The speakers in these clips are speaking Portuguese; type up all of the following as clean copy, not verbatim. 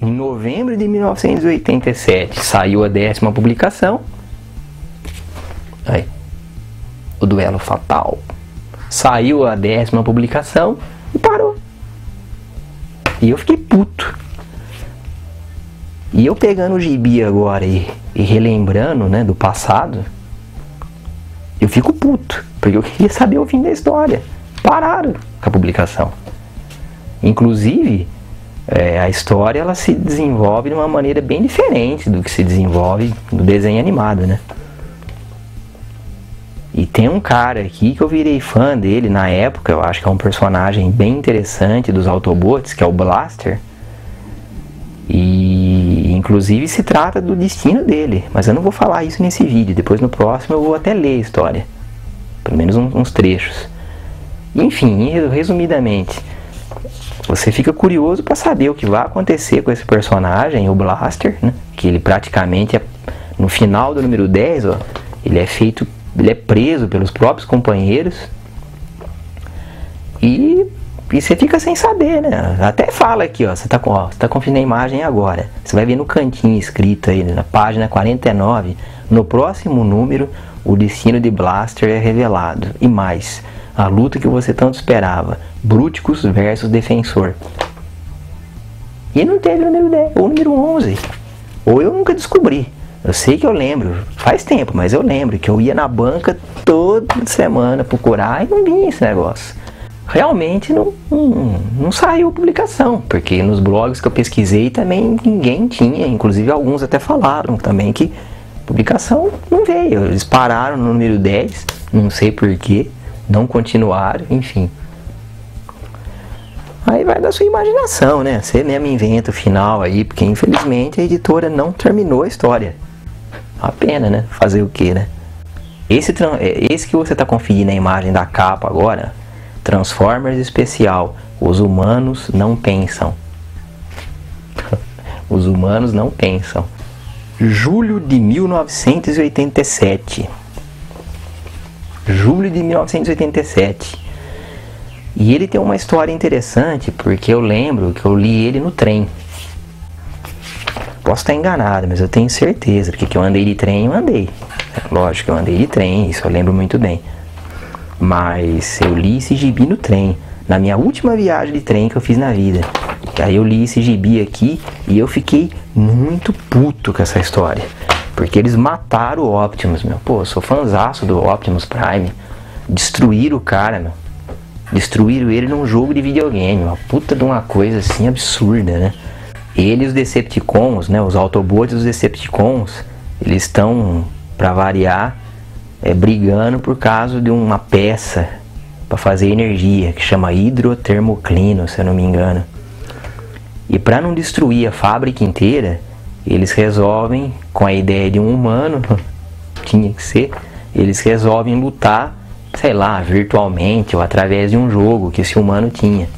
Em novembro de 1987 saiu a 10ª publicação. Aí, o Duelo Fatal. Saiu a 10ª publicação e parou. E eu fiquei puto. E eu pegando o gibi agora e relembrando, né, do passado, eu fico puto, porque eu queria saber o fim da história. Pararam com a publicação. Inclusive, a história ela se desenvolve de uma maneira bem diferente do que se desenvolve no desenho animado, né? E tem um cara aqui que eu virei fã dele na época, eu acho que é um personagem bem interessante dos Autobots, que é o Blaster. E inclusive se trata do destino dele, mas eu não vou falar isso nesse vídeo, depois no próximo eu vou até ler a história, pelo menos uns trechos. Enfim, resumidamente, você fica curioso para saber o que vai acontecer com esse personagem, o Blaster, né? Que ele praticamente, no final do número 10, ó, ele é preso pelos próprios companheiros e você fica sem saber, né? Até fala aqui, ó, você tá conferindo a imagem agora. Você vai ver no cantinho escrito aí, na página 49, no próximo número, o destino de Blaster é revelado. E mais, a luta que você tanto esperava, Bruticus versus Defensor. E não teve o número 10, ou o número 11. Ou eu nunca descobri. Eu sei que eu lembro, faz tempo, mas eu lembro que eu ia na banca toda semana procurar e não vinha esse negócio. Realmente não saiu publicação, porque nos blogs que eu pesquisei também ninguém tinha, inclusive alguns até falaram também que publicação não veio. Eles pararam no número 10, não sei porquê, não continuaram, enfim. Aí vai da sua imaginação, né? Você mesmo inventa o final aí, porque infelizmente a editora não terminou a história. Uma pena, né? Fazer o que, né? Esse que você está conferindo a imagem da capa agora, Transformers Especial, Os Humanos Não Pensam. Os Humanos Não Pensam. Julho de 1987. Julho de 1987. E ele tem uma história interessante, porque eu lembro que eu li ele no trem. Posso estar enganado, mas eu tenho certeza, porque que eu andei de trem, eu andei. Lógico que eu andei de trem, isso eu lembro muito bem. Mas eu li esse gibi no trem, na minha última viagem de trem que eu fiz na vida. Aí eu li esse gibi aqui e eu fiquei muito puto com essa história. Porque eles mataram o Optimus, meu. Pô, eu sou fãzaço do Optimus Prime. Destruíram o cara, meu. Destruíram ele num jogo de videogame. Uma puta de uma coisa assim absurda, né? Ele e os Decepticons, né? Os Autobots e os Decepticons, eles estão, pra variar, brigando por causa de uma peça para fazer energia, que chama hidrotermoclino, se eu não me engano. E para não destruir a fábrica inteira, eles resolvem, com a ideia de um humano, tinha que ser, eles resolvem lutar, sei lá, virtualmente ou através de um jogo que esse humano tinha,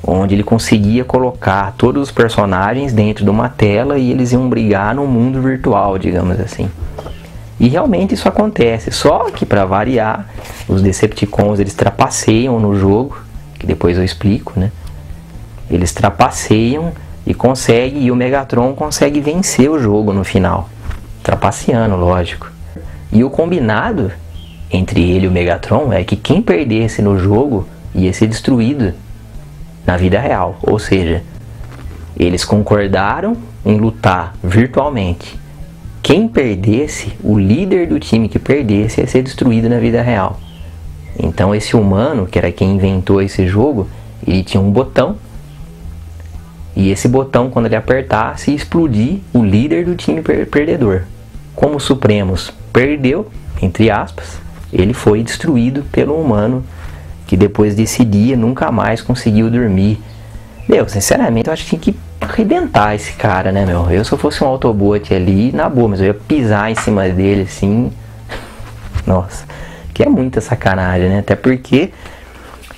onde ele conseguia colocar todos os personagens dentro de uma tela e eles iam brigar num mundo virtual, digamos assim. E realmente isso acontece, só que para variar, os Decepticons eles trapaceiam no jogo, que depois eu explico, né? Eles trapaceiam e conseguem, e o Megatron consegue vencer o jogo no final, trapaceando, lógico. E o combinado entre ele e o Megatron é que quem perdesse no jogo ia ser destruído na vida real, ou seja, eles concordaram em lutar virtualmente. Quem perdesse, o líder do time que perdesse ia ser destruído na vida real. Então esse humano, que era quem inventou esse jogo, ele tinha um botão. E esse botão, quando ele apertasse, ia explodir o líder do time perdedor. Como o Supremos perdeu, entre aspas, ele foi destruído pelo humano, que depois desse dia nunca mais conseguiu dormir. Meu, sinceramente eu acho que tinha que arrebentar esse cara, né, meu? Eu, se eu fosse um Autobot ali, na boa, mas eu ia pisar em cima dele, assim. Nossa, que é muita sacanagem, né? Até porque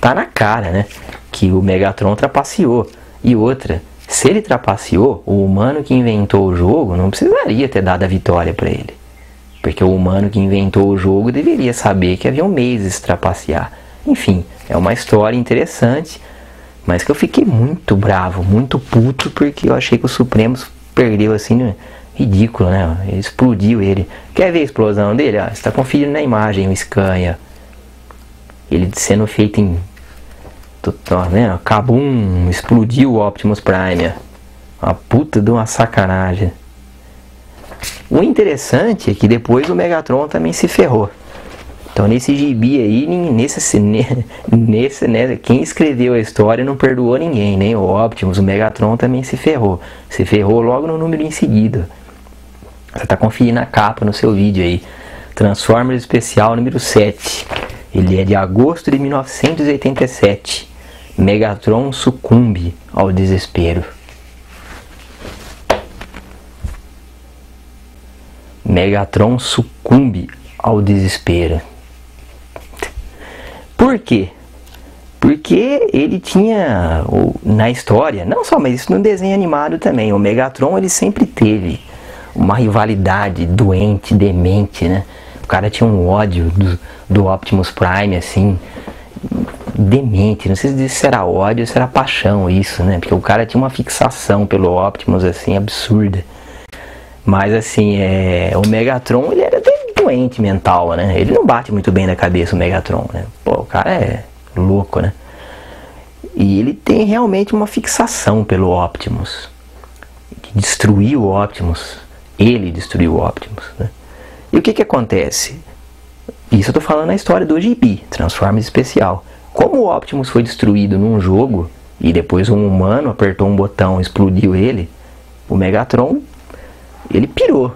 tá na cara, né, que o Megatron trapaceou. E outra, se ele trapaceou, o humano que inventou o jogo não precisaria ter dado a vitória pra ele. Porque o humano que inventou o jogo deveria saber que havia meses para trapacear. Enfim, é uma história interessante, mas que eu fiquei muito bravo, muito puto, porque eu achei que o Supremos perdeu assim, né? Ridículo, né? Ele explodiu ele. Quer ver a explosão dele? Você está conferindo na imagem o Scania. Ele sendo feito em... Tá vendo? Kabum, explodiu o Optimus Prime. Uma puta de uma sacanagem. O interessante é que depois o Megatron também se ferrou. Então nesse gibi aí, quem escreveu a história não perdoou ninguém, nem o Optimus, o Megatron também se ferrou. Se ferrou logo no número em seguida. Você está conferindo a capa no seu vídeo aí. Transformers Especial número 7. Ele é de agosto de 1987. Megatron sucumbe ao desespero. Megatron sucumbe ao desespero. Por quê? Porque ele tinha, na história, não só, mas isso no desenho animado também, o Megatron ele sempre teve uma rivalidade doente, demente, né? O cara tinha um ódio do Optimus Prime, assim, demente, não sei se era ódio ou se era paixão isso, né? Porque o cara tinha uma fixação pelo Optimus, assim, absurda. Mas assim, o Megatron ele era doente mental, né? Ele não bate muito bem na cabeça, o Megatron, né? Pô, o cara é louco, né? E ele tem realmente uma fixação pelo Optimus. Que destruiu o Optimus. Ele destruiu o Optimus, né? E o que acontece? Isso eu tô falando na história do gibi, Transformers Especial. Como o Optimus foi destruído num jogo, e depois um humano apertou um botão e explodiu ele, o Megatron ele pirou.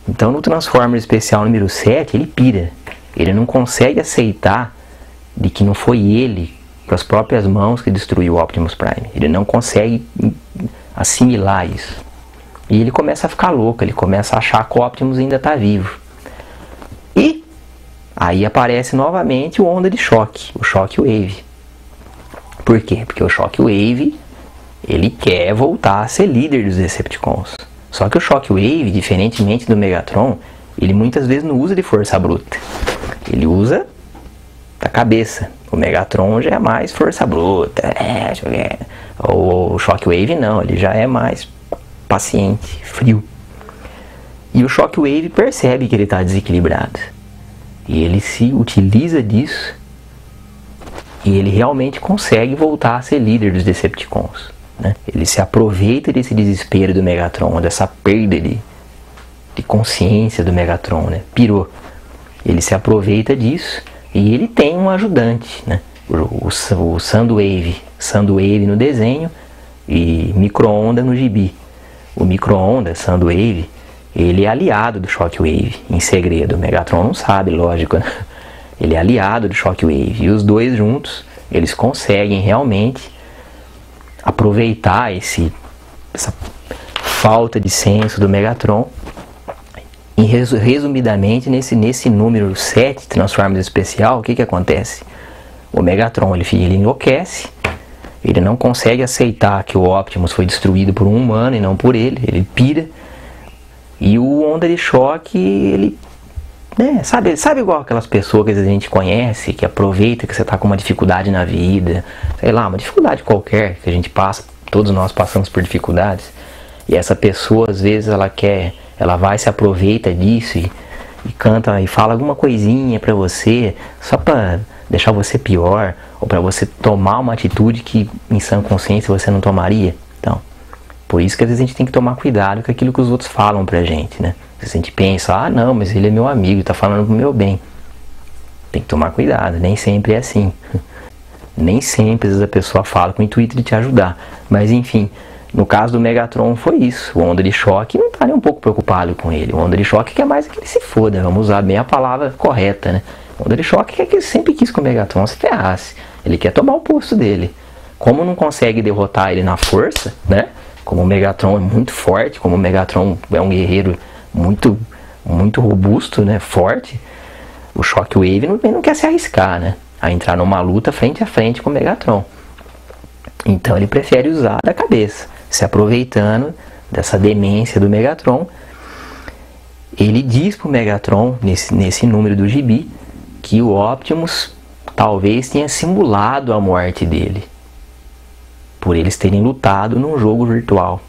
Então no Transformers Especial número 7 ele pira. Ele não consegue aceitar de que não foi ele, com as próprias mãos, que destruiu o Optimus Prime. Ele não consegue assimilar isso. E ele começa a ficar louco, ele começa a achar que o Optimus ainda está vivo. E aí aparece novamente o Onda de Choque, o Shockwave. Por quê? Porque o Shockwave ele quer voltar a ser líder dos Decepticons. Só que o Shockwave, diferentemente do Megatron, ele muitas vezes não usa de força bruta. Ele usa da cabeça. O Megatron já é mais força bruta. O Shockwave não, ele já é mais paciente, frio. E o Shockwave percebe que ele está desequilibrado. E ele se utiliza disso. E ele realmente consegue voltar a ser líder dos Decepticons. Né? Ele se aproveita desse desespero do Megatron, dessa perda de consciência do Megatron, né? Pirou. Ele se aproveita disso e ele tem um ajudante, né? O Soundwave no desenho e Micro-Onda no gibi. O Micro-Onda, Soundwave, ele é aliado do Shockwave, em segredo. O Megatron não sabe, lógico, né? Ele é aliado do Shockwave e os dois juntos, eles conseguem realmente aproveitar essa falta de senso do Megatron. E resumidamente, nesse número 7, Transformers Especial, o que acontece? O Megatron ele enlouquece, ele não consegue aceitar que o Optimus foi destruído por um humano e não por ele pira. E o Onda de Choque, ele... né, sabe igual aquelas pessoas que a gente conhece, que aproveita que você está com uma dificuldade na vida, sei lá, uma dificuldade qualquer que a gente passa, todos nós passamos por dificuldades, e essa pessoa às vezes ela vai se aproveita disso e canta e fala alguma coisinha pra você, só pra deixar você pior, ou pra você tomar uma atitude que em sã consciência você não tomaria. Então, por isso que às vezes a gente tem que tomar cuidado com aquilo que os outros falam pra gente, né? Se a gente pensa, não, mas ele é meu amigo, tá falando pro meu bem. Tem que tomar cuidado, nem sempre é assim. Nem sempre às vezes a pessoa fala com o intuito de te ajudar. Mas enfim, no caso do Megatron foi isso. O Onda de Choque não tá nem um pouco preocupado com ele. O Onda de Choque quer mais que ele se foda, vamos usar bem a palavra correta, né? O Onda de Choque quer que ele sempre quis que o Megatron se ferrasse. Ele quer tomar o posto dele. Como não consegue derrotar ele na força, né? Como o Megatron é muito forte, como o Megatron é um guerreiro muito, muito robusto, né, forte, o Shockwave não quer se arriscar, né, a entrar numa luta frente a frente com o Megatron. Então ele prefere usar da cabeça, se aproveitando dessa demência do Megatron. ele diz pro Megatron, nesse número do gibi, que o Optimus talvez tenha simulado a morte dele, por eles terem lutado num jogo virtual.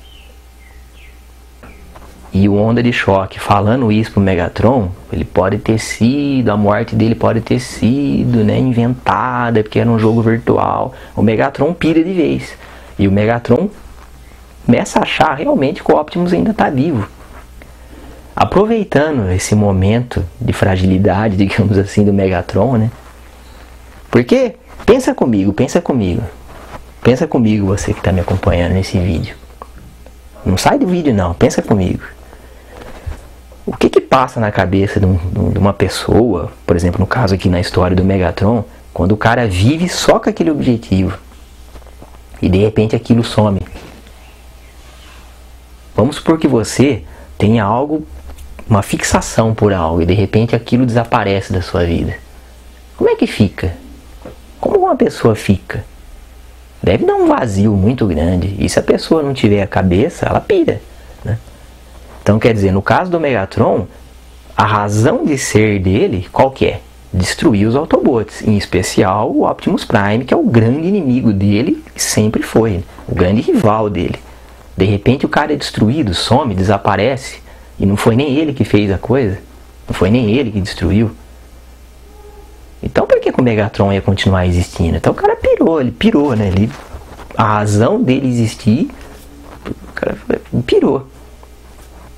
E o Onda de Choque falando isso pro Megatron, ele pode ter sido, a morte dele pode ter sido, né, inventada, porque era um jogo virtual. O Megatron pira de vez. E o Megatron começa a achar realmente que o Optimus ainda está vivo. Aproveitando esse momento de fragilidade, digamos assim, do Megatron, né? Porque, pensa comigo, você que está me acompanhando nesse vídeo. Não sai do vídeo não, pensa comigo. O que passa na cabeça de uma pessoa, por exemplo, no caso aqui na história do Megatron, quando o cara vive só com aquele objetivo e de repente aquilo some? Vamos supor que você tenha algo, uma fixação por algo, e de repente aquilo desaparece da sua vida. Como é que fica? Como uma pessoa fica? Deve dar um vazio muito grande. E se a pessoa não tiver a cabeça, ela pira, né? Então, quer dizer, no caso do Megatron, a razão de ser dele, qual que é? Destruir os Autobots, em especial o Optimus Prime, que é o grande inimigo dele, e sempre foi, o grande rival dele. De repente o cara é destruído, some, desaparece, e não foi nem ele que fez a coisa, não foi nem ele que destruiu. Então por que o Megatron ia continuar existindo? Então o cara pirou, né? A razão dele existir, o cara pirou.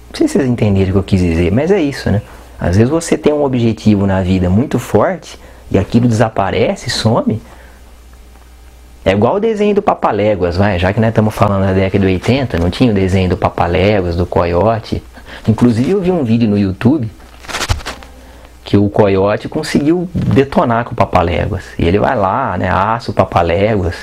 Não sei se vocês entenderam o que eu quis dizer, mas é isso, né? Às vezes você tem um objetivo na vida muito forte e aquilo desaparece, some. É igual o desenho do Papaléguas, vai? Já que nós estamos falando da década de 80, não tinha o desenho do Papaléguas, do Coyote. Inclusive eu vi um vídeo no YouTube que o Coyote conseguiu detonar com o Papaléguas. E ele vai lá, né, assa o Papaléguas.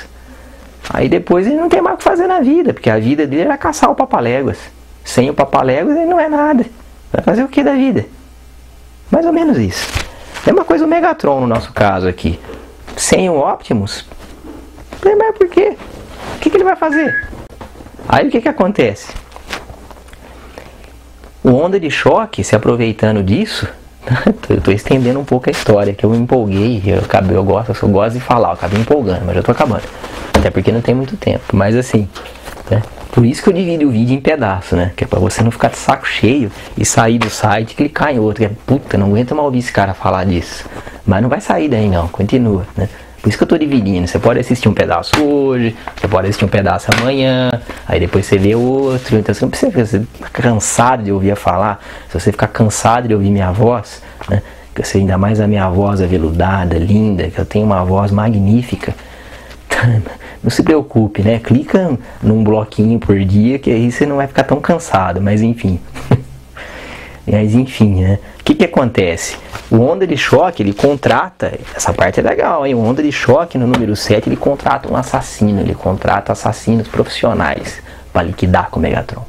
Aí depois ele não tem mais o que fazer na vida, porque a vida dele era caçar o Papaléguas. Sem o Papaléguas ele não é nada. Vai fazer o que da vida? Mais ou menos isso. É uma coisa o Megatron no nosso caso aqui. Sem o Optimus, mas por quê? O que ele vai fazer? Aí o que acontece? O Onda de Choque, se aproveitando disso, eu estou estendendo um pouco a história, que eu me empolguei, eu gosto de falar, eu acabei empolgando, mas já estou acabando. Até porque não tem muito tempo, mas assim, né? Por isso que eu divido o vídeo em pedaços, né? Que é pra você não ficar de saco cheio e sair do site e clicar em outro. Que é, puta, não aguento mais ouvir esse cara falar disso. Mas não vai sair daí não, continua, né? Por isso que eu tô dividindo. Você pode assistir um pedaço hoje, você pode assistir um pedaço amanhã, aí depois você vê outro. Então você não precisa ficar cansado de ouvir falar. Se você ficar cansado de ouvir minha voz, né? Que você, ainda mais a minha voz aveludada, linda, que eu tenho uma voz magnífica. Não se preocupe, né? Clica num bloquinho por dia, que aí você não vai ficar tão cansado, mas enfim. Né? O que acontece? O Onda de Choque, ele contrata, essa parte é legal, hein? O Onda de Choque, no número 7, ele contrata um assassino, ele contrata assassinos profissionais para liquidar com o Megatron.